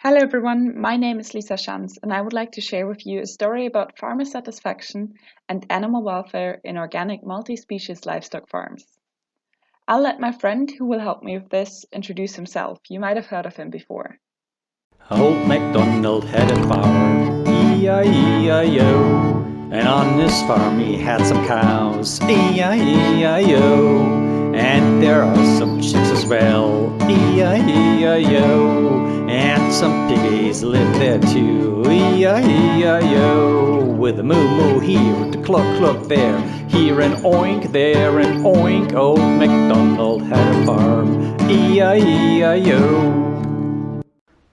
Hello everyone, my name is Schanz and I would like to share with you a story about farmer satisfaction and animal welfare in organic multi-species livestock farms. I'll let my friend who will help me with this introduce himself. You might have heard of him before. Old MacDonald had a farm, E-I-E-I-O. And on his farm he had some cows, E-I-E-I-O. And there are some chicks as well, E-I-E-I-O. And some piggies live there too, E-I-E-I-O. With a moo-moo here, with the cluck-cluck there, here an oink, there an oink. Old MacDonald had a farm, E-I-E-I-O.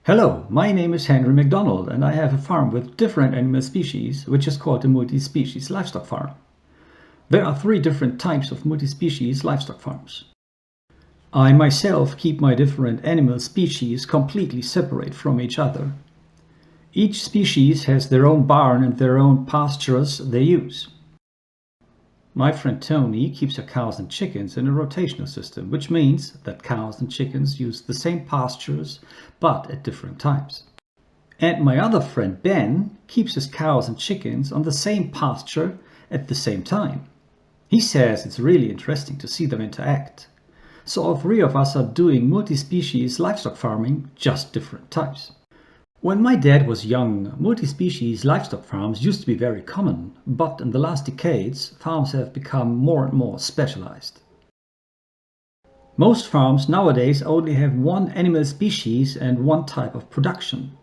Hello, my name is Henry MacDonald and I have a farm with different animal species, which is called a multi-species livestock farm. There are 3 different types of multi-species livestock farms. I myself keep my different animal species completely separate from each other. Each species has their own barn and their own pastures they use. My friend Tony keeps her cows and chickens in a rotational system, which means that cows and chickens use the same pastures, but at different times. And my other friend Ben keeps his cows and chickens on the same pasture at the same time. He says it's really interesting to see them interact. So all 3 of us are doing multi-species livestock farming, just different types. When my dad was young, multi-species livestock farms used to be very common, but in the last decades, farms have become more and more specialized. Most farms nowadays only have 1 animal species and 1 type of production.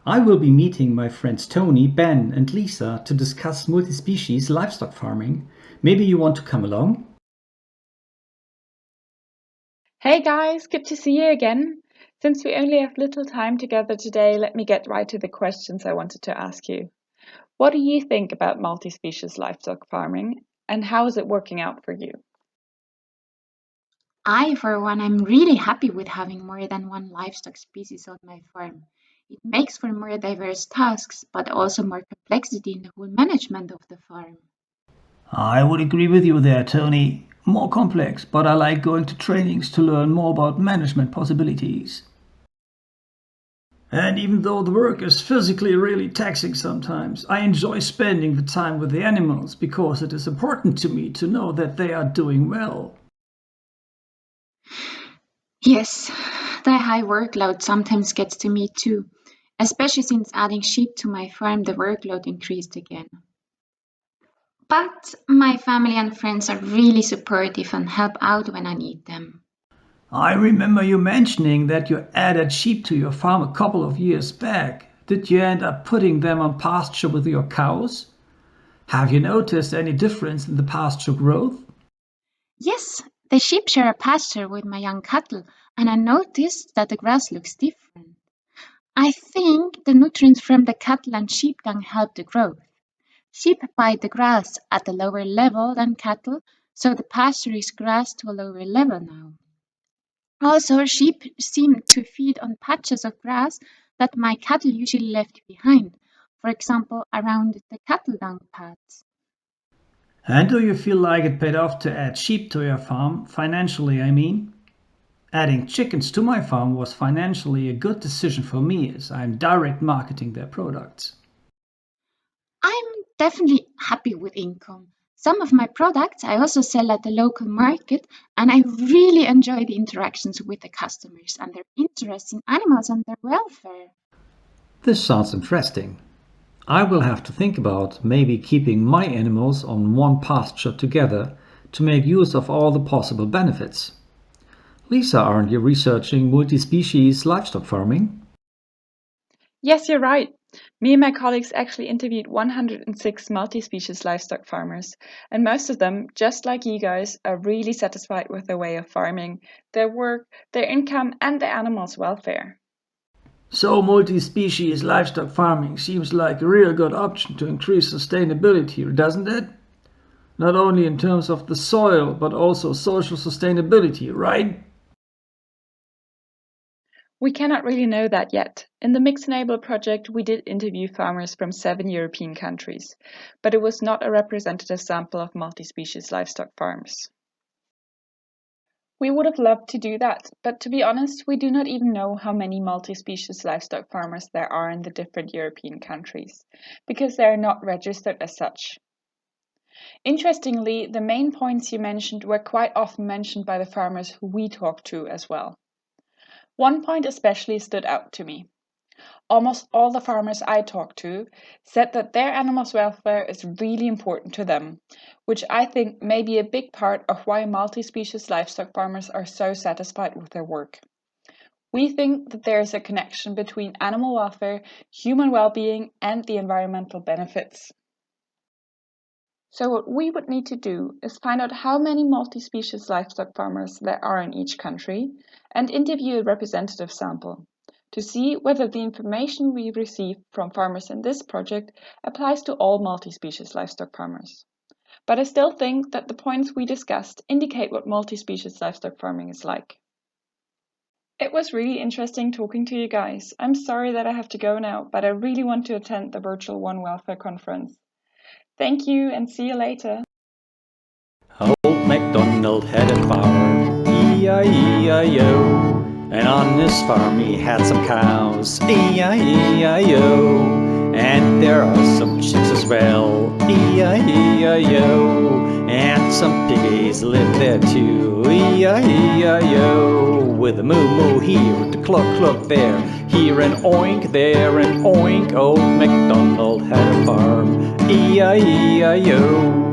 I will be meeting my friends Tony, Ben and Lisa to discuss multi-species livestock farming. Maybe you want to come along? Hey guys, good to see you again. Since we only have little time together today, let me get right to the questions I wanted to ask you. What do you think about multi-species livestock farming and how is it working out for you? For one, am really happy with having more than one livestock species on my farm. It makes for more diverse tasks, but also more complexity in the whole management of the farm. I would agree with you there, Tony. More complex, but I like going to trainings to learn more about management possibilities. And even though the work is physically really taxing sometimes, I enjoy spending the time with the animals because it is important to me to know that they are doing well. Yes, the high workload sometimes gets to me too, especially since adding sheep to my farm, the workload increased again. But my family and friends are really supportive and help out when I need them. I remember you mentioning that you added sheep to your farm a couple of years back. Did you end up putting them on pasture with your cows? Have you noticed any difference in the pasture growth? Yes, the sheep share a pasture with my young cattle, and I noticed that the grass looks different. I think the nutrients from the cattle and sheep dung help the growth. Sheep bite the grass at a lower level than cattle, so the pasture is grassed to a lower level now. Also, sheep seem to feed on patches of grass that my cattle usually left behind, for example, around the cattle dung pads. And do you feel like it paid off to add sheep to your farm, financially, I mean? Adding chickens to my farm was financially a good decision for me as I'm direct marketing their products. I'm definitely happy with income. Some of my products I also sell at the local market, and I really enjoy the interactions with the customers and their interest in animals and their welfare. This sounds interesting. I will have to think about maybe keeping my animals on 1 pasture together to make use of all the possible benefits. Lisa, aren't you researching multi-species livestock farming? Yes, you're right. Me and my colleagues actually interviewed 106 multi-species livestock farmers, and most of them, just like you guys, are really satisfied with their way of farming, their work, their income, and their animals' welfare. So multi-species livestock farming seems like a real good option to increase sustainability, doesn't it? Not only in terms of the soil, but also social sustainability, right? We cannot really know that yet. In the Mix Enable project, we did interview farmers from 7 European countries, but it was not a representative sample of multi-species livestock farms. We would have loved to do that, but to be honest, we do not even know how many multi-species livestock farmers there are in the different European countries, because they are not registered as such. Interestingly, the main points you mentioned were quite often mentioned by the farmers who we talked to as well. One point especially stood out to me. Almost all the farmers I talked to said that their animals' welfare is really important to them, which I think may be a big part of why multi-species livestock farmers are so satisfied with their work. We think that there is a connection between animal welfare, human well-being, and the environmental benefits. So what we would need to do is find out how many multi-species livestock farmers there are in each country and interview a representative sample to see whether the information we receive from farmers in this project applies to all multi-species livestock farmers. But I still think that the points we discussed indicate what multi-species livestock farming is like. It was really interesting talking to you guys. I'm sorry that I have to go now, but I really want to attend the virtual One Welfare conference. Thank you and see you later. Old MacDonald had a farm, E-I-E-I-O. And on this farm he had some cows, E-I-E-I-O. And there are some chicks as well, E-I-E-I-O. And some piggies live there too, E-I-E-I-O. With a moo-moo here, with the cluck-cluck there, here an oink, there an oink. Old MacDonald had a farm, E-I-E-I-O.